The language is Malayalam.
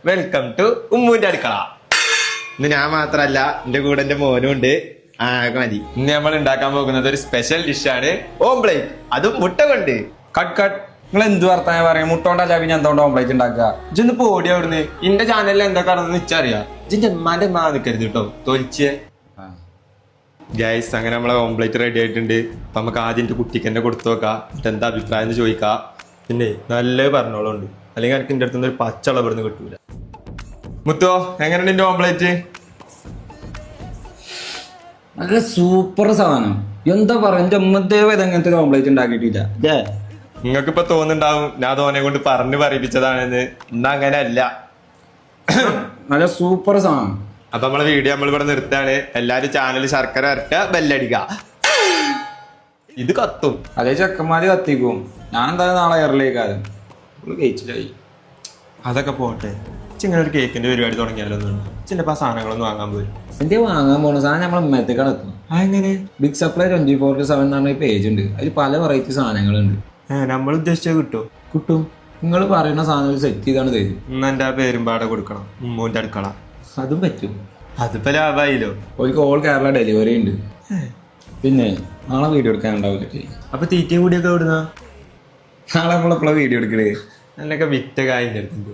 വെൽക്കം ടു ഉമ്മൂന്റെ അടുക്കള. ഇന്ന് ഞാൻ മാത്രല്ല, എന്റെ കൂടെ എന്റെ മോനും ഉണ്ട്. മതി. ഇന്ന് നമ്മൾ ഉണ്ടാക്കാൻ പോകുന്നത് ഒരു സ്പെഷ്യൽ ഡിഷാണ്, ഓംപ്ലേറ്റ്. അതും മുട്ട കൊണ്ട്. കട്ട് നിങ്ങൾ എന്ത് വർത്താനം പറയാം? മുട്ടോണ്ടാ ചാവി ഞാൻ എന്തുകൊണ്ട് ഓംപ്ലേറ്റ് ഉണ്ടാക്കുക? ഇജൊന്ന് പോടി അവിടുന്ന്. ഇന്റെ ചാനലിൽ എന്തൊക്കെയാണെന്ന് വെച്ചറിയാം. ഇജിന്റെ ഉമ്മാന്റെ ഉമ്മ നിൽക്കരുത് കേട്ടോ, തോൽച്ചേ. ഗൈസ്, അങ്ങനെ നമ്മളെ ഓംപ്ലേറ്റ് റെഡി ആയിട്ടുണ്ട്. അപ്പൊ നമുക്ക് ആദ്യം എന്റെ കുട്ടിക്ക് തന്നെ കൊടുത്തു നോക്കാം, എന്നിട്ട് എന്താ അഭിപ്രായം എന്ന് ചോദിക്കാം. പിന്നെ നല്ല പറഞ്ഞോളുണ്ട്, അല്ലെങ്കിൽ എനിക്ക് എന്റെ അടുത്തുനിന്ന് ഒരു പച്ചവെള്ളം ഇവിടുന്ന് കിട്ടൂല. മുത്തോ, എങ്ങനെയുണ്ട് എന്റെ ഓംപ്ലേറ്റ്? നല്ല സൂപ്പർ സാധനം. എന്താ പറയാ, എന്റെ ഉമ്മത്തേവ ഇതങ്ങനത്തെ ഒരു ഓംപ്ലേറ്റ് ഉണ്ടാക്കിയിട്ടില്ല. നിങ്ങൾക്ക് ഇപ്പൊ തോന്നുന്നുണ്ടാവും ഞാൻ തോനെ കൊണ്ട് പറഞ്ഞു പറയിപ്പിച്ചതാണെന്ന്. ഇന്ന് അങ്ങനെ അല്ല. നല്ല സൂപ്പർ സാധനം. അപ്പൊ നമ്മളെ വീഡിയോ നമ്മളിവിടെ നിർത്താണ്. എല്ലാരും ചാനൽ ശർക്കര വരട്ട, ബെല്ലടിക്ക. ഇത് കത്തും. അതേ ചെക്കന്മാര് കത്തിക്കും. ഞാൻ എന്തായാലും നാളെ എയറിലേക്കാരും കഴിച്ചിട്ടായി. അതൊക്കെ പോട്ടെ, ഇങ്ങനെ ഒരു കേക്കിന്റെ പരിപാടി തുടങ്ങിയാലൊന്നും ചിലപ്പോ ആ സാധനങ്ങളൊന്നും വാങ്ങാൻ പോരും. എന്റെ വാങ്ങാൻ പോണ സാധനം നമ്മളെ ഉമ്മത്തേക്കാണ് എത്തുന്നത്. അങ്ങനെ ബിഗ് സപ്ലൈ 24/7 എന്ന് പറഞ്ഞ പേജ് ഉണ്ട്. അതിൽ പല വെറൈറ്റി സാധനങ്ങളുണ്ട്. നമ്മൾ ഉദ്ദേശിച്ചത് കിട്ടും. കിട്ടും. നിങ്ങൾ പറയുന്ന സാധനം സെറ്റ് ചെയ്താണ് തരും. ഇന്ന് എന്റെ പേരുമ്പാടെ കൊടുക്കണം, ഉമ്മൂന്റെ അടുക്കള. അതും പറ്റും. അതിപ്പോ ലാഭായില്ലോ. ഒരു ഓൾ കേരള ഡെലിവറി ഉണ്ട്. പിന്നെ നാളെ വീഡിയോ എടുക്കാൻ ഉണ്ടാവില്ല. അപ്പൊ തീറ്റയും കൂടിയൊക്കെ എവിടുന്ന? നാളെ നമ്മളെപ്പോഴാണ് വീഡിയോ എടുക്കണേ? എന്നൊക്കെ വിറ്റ കാര്യം എടുത്തിട്ടുണ്ട്.